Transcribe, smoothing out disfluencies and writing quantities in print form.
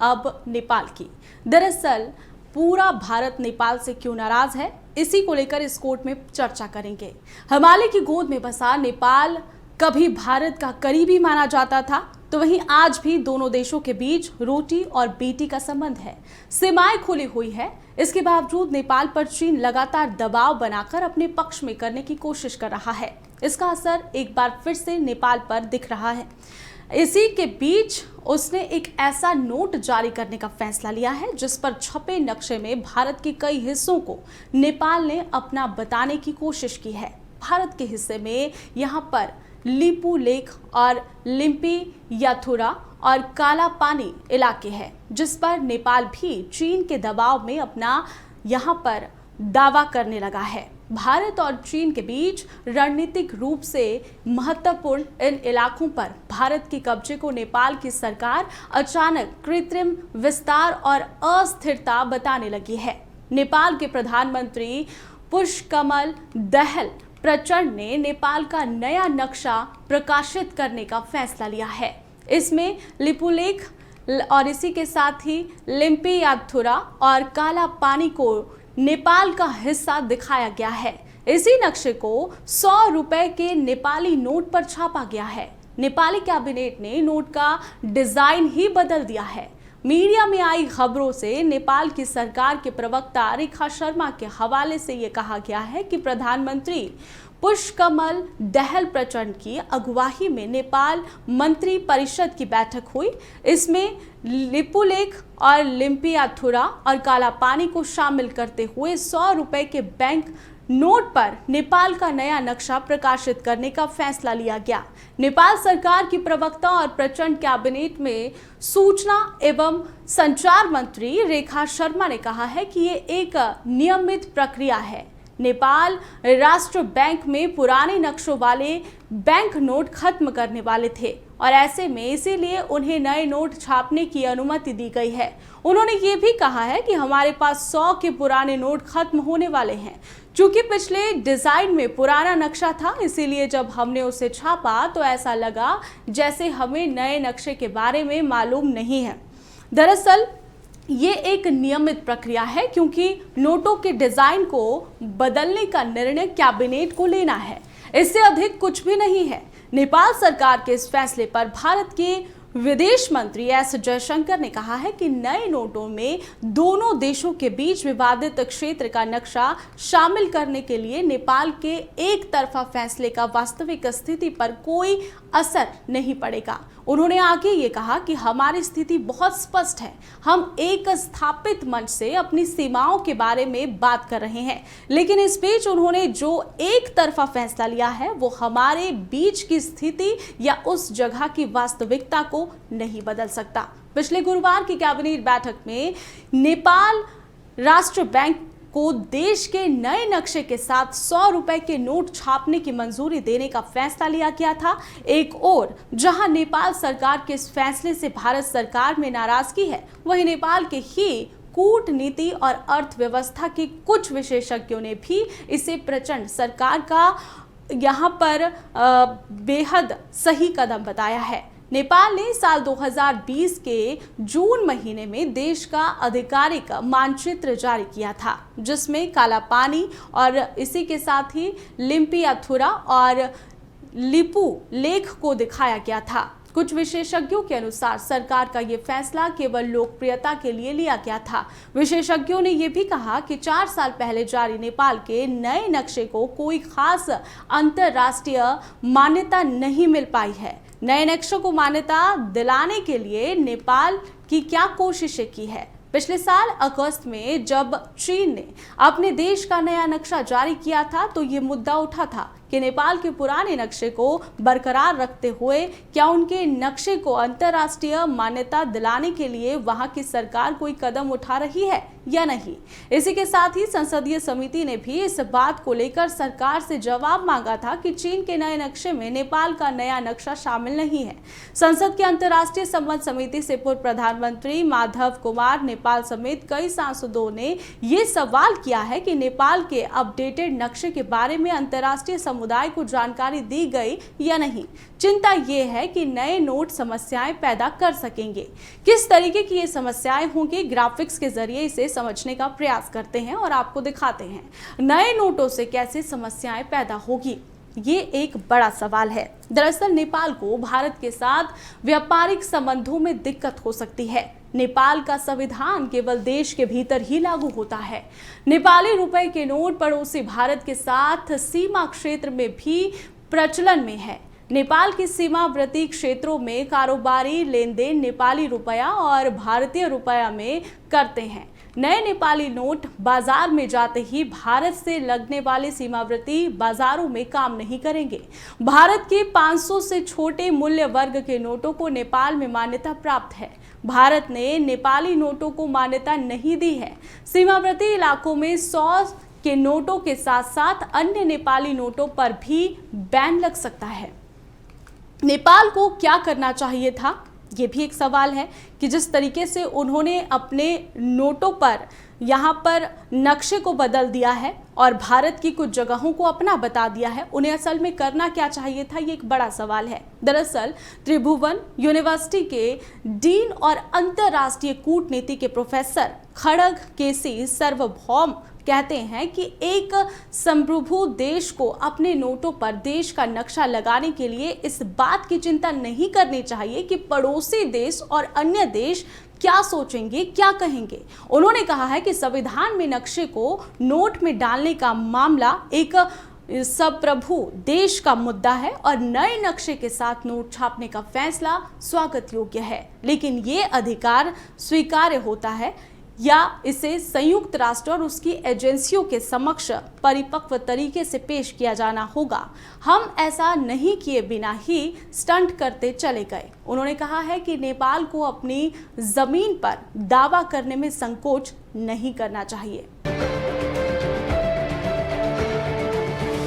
अब नेपाल की। दरअसल पूरा भारत नेपाल से क्यों नाराज है, इसी को लेकर इस कोर्ट में चर्चा करेंगे। हिमालय की गोद में बसा नेपाल कभी भारत का करीबी माना जाता था, तो वहीं आज भी दोनों देशों के बीच रोटी और बेटी का संबंध है। सीमाएं खुली हुई है, इसके बावजूद नेपाल पर चीन लगातार दबाव बनाकर अपने पक्ष में करने की कोशिश कर रहा है। इसका असर एक बार फिर से नेपाल पर दिख रहा है। इसी के बीच उसने एक ऐसा नोट जारी करने का फैसला लिया है जिस पर छपे नक्शे में भारत के कई हिस्सों को नेपाल ने अपना बताने की कोशिश की है। भारत के हिस्से में यहाँ पर लिपू लेक और लिम्पियाथुरा और काला पानी इलाके हैं, जिस पर नेपाल भी चीन के दबाव में अपना यहाँ पर दावा करने लगा है। भारत और चीन के बीच रणनीतिक रूप से महत्वपूर्ण इन इलाकों पर भारत के कब्जे को नेपाल की सरकार अचानक कृत्रिम विस्तार और अस्थिरता बताने लगी है। नेपाल के प्रधानमंत्री पुष्पकमल दहल प्रचंड ने नेपाल का नया नक्शा प्रकाशित करने का फैसला लिया है। इसमें लिपुलेख और इसी के साथ ही लिम्पियाथुरा और काला पानी को नेपाल का हिस्सा दिखाया गया है। इसी नक्शे को 100 रुपए के नेपाली नोट पर छापा गया है। नेपाली कैबिनेट ने नोट का डिजाइन ही बदल दिया है। मीडिया में आई खबरों से नेपाल की सरकार के प्रवक्ता रेखा शर्मा के हवाले से ये कहा गया है कि प्रधानमंत्री पुष्पकमल दहल प्रचंड की अगुवाई में नेपाल मंत्री परिषद की बैठक हुई। इसमें लिपुलेख और लिम्पियाथुरा और काला पानी को शामिल करते हुए 100 रुपए के बैंक नोट पर नेपाल का नया नक्शा प्रकाशित करने का फैसला लिया गया। नेपाल सरकार की प्रवक्ता और प्रचंड कैबिनेट में सूचना एवं संचार मंत्री रेखा शर्मा ने कहा है कि ये एक नियमित प्रक्रिया है। नेपाल राष्ट्र बैंक में पुराने नक्शों वाले बैंक नोट खत्म करने वाले थे और ऐसे में इसीलिए उन्हें नए नोट छापने की अनुमति दी गई है। उन्होंने ये भी कहा है कि हमारे पास 100 के पुराने नोट खत्म होने वाले हैं। चूंकि पिछले डिजाइन में पुराना नक्शा था, इसीलिए जब हमने उसे छापा तो ऐसा लगा जैसे हमें नए नक्शे के बारे में मालूम नहीं है। दरअसल ये एक नियमित प्रक्रिया है, क्योंकि नोटों के डिजाइन को बदलने का निर्णय कैबिनेट को लेना है। इससे अधिक कुछ भी नहीं है। नेपाल सरकार के इस फैसले पर भारत के विदेश मंत्री एस जयशंकर ने कहा है कि नए नोटों में दोनों देशों के बीच विवादित क्षेत्र का नक्शा शामिल करने के लिए नेपाल के एक तरफा फैसले का वास्तविक स्थिति पर कोई असर नहीं पड़ेगा। उन्होंने आगे ये कहा कि हमारी स्थिति बहुत स्पष्ट है। हम एक स्थापित मंच से अपनी सीमाओं के बारे में बात कर रहे हैं, लेकिन इस बीच उन्होंने जो एक तरफा फैसला लिया है वो हमारे बीच की स्थिति या उस जगह की वास्तविकता को नहीं बदल सकता। पिछले गुरुवार की कैबिनेट बैठक में नेपाल राष्ट्र बैंक को देश के नए नक्शे के साथ 100 रुपए के नोट छापने की मंजूरी देने का फैसला लिया गया था। एक ओर जहां नेपाल सरकार के इस फैसले से भारत सरकार में नाराजगी है, वहीं नेपाल के ही कूटनीति और अर्थव्यवस्था के कुछ विशेषज्ञों ने भी इसे प्रचंड सरकार का यहाँ पर बेहद सही कदम बताया है। नेपाल ने साल 2020 के जून महीने में देश का आधिकारिक मानचित्र जारी किया था, जिसमें काला पानी और इसी के साथ ही लिम्पियाथुरा और लिपू लेख को दिखाया गया था। कुछ विशेषज्ञों के अनुसार सरकार का ये फैसला केवल लोकप्रियता के लिए लिया गया था। विशेषज्ञों ने ये भी कहा कि 4 साल पहले जारी नेपाल के नए नक्शे को कोई खास अंतर्राष्ट्रीय मान्यता नहीं मिल पाई है। नए नक्शे को मान्यता दिलाने के लिए नेपाल की क्या कोशिशें की है। पिछले साल अगस्त में जब चीन ने अपने देश का नया नक्शा जारी किया था, तो ये मुद्दा उठा था कि नेपाल के पुराने नक्शे को बरकरार रखते हुए क्या उनके नक्शे को अंतर्राष्ट्रीय मान्यता दिलाने के लिए वहां की सरकार कोई कदम उठा रही है या नहीं। इसी के साथ ही संसदीय समिति ने भी इस बात को लेकर सरकार से जवाब मांगा था कि चीन के नए नक्शे में नेपाल का नया नक्शा शामिल नहीं है। संसद की अंतर्राष्ट्रीय संबंध समिति से पूर्व प्रधानमंत्री माधव कुमार नेपाल समेत कई सांसदों ने ये सवाल किया है कि नेपाल के अपडेटेड नक्शे के बारे में अंतर्राष्ट्रीय समुदाय को जानकारी दी गई या नहीं। चिंता ये है कि नए नोट समस्याएं पैदा कर सकेंगे। किस तरीके की ये समस्याएं होंगी, ग्राफिक्स के जरिए इसे समझने का प्रयास करते हैं और आपको दिखाते हैं नए नोटों से कैसे समस्याएं पैदा होगी। ये एक बड़ा सवाल है। दरअसल नेपाल को भारत के साथ व्यापारिक संबंधों में दिक्कत हो सकती है। नेपाल का संविधान केवल देश के भीतर ही लागू होता है। नेपाली रुपए के नोट पड़ोसी भारत के साथ सीमा क्षेत्र में भी प्रचलन में है। नेपाल की सीमावर्ती क्षेत्रों में कारोबारी लेन देन नेपाली रुपया और भारतीय रुपया में करते हैं। नए नेपाली नोट बाजार में जाते ही भारत से लगने वाले सीमावर्ती बाजारों में काम नहीं करेंगे। भारत के 500 से छोटे मूल्य वर्ग के नोटों को नेपाल में मान्यता प्राप्त है। भारत ने नेपाली नोटों को मान्यता नहीं दी है। सीमावर्ती इलाकों में 100 के नोटों के साथ साथ अन्य नेपाली नोटों पर भी बैन लग सकता है। नेपाल को क्या करना चाहिए था, ये भी एक सवाल है कि जिस तरीके से उन्होंने अपने नोटों पर यहाँ पर नक्शे को बदल दिया है और भारत की कुछ जगहों को अपना बता दिया है, उन्हें असल में करना क्या चाहिए था, ये एक बड़ा सवाल है। दरअसल त्रिभुवन यूनिवर्सिटी के डीन और अंतर्राष्ट्रीय कूटनीति के प्रोफेसर खड़ग केसी सार्वभौम कहते हैं कि एक संप्रभु देश को अपने नोटों पर देश का नक्शा लगाने के लिए इस बात की चिंता नहीं करनी चाहिए कि पड़ोसी देश और अन्य देश क्या सोचेंगे, क्या कहेंगे। उन्होंने कहा है कि संविधान में नक्शे को नोट में डालने का मामला एक संप्रभु देश का मुद्दा है और नए नक्शे के साथ नोट छापने का फैसला स्वागत योग्य है, लेकिन ये अधिकार स्वीकार्य होता है या इसे संयुक्त राष्ट्र और उसकी एजेंसियों के समक्ष परिपक्व तरीके से पेश किया जाना होगा। हम ऐसा नहीं किए बिना ही स्टंट करते चले गए। उन्होंने कहा है कि नेपाल को अपनी जमीन पर दावा करने में संकोच नहीं करना चाहिए।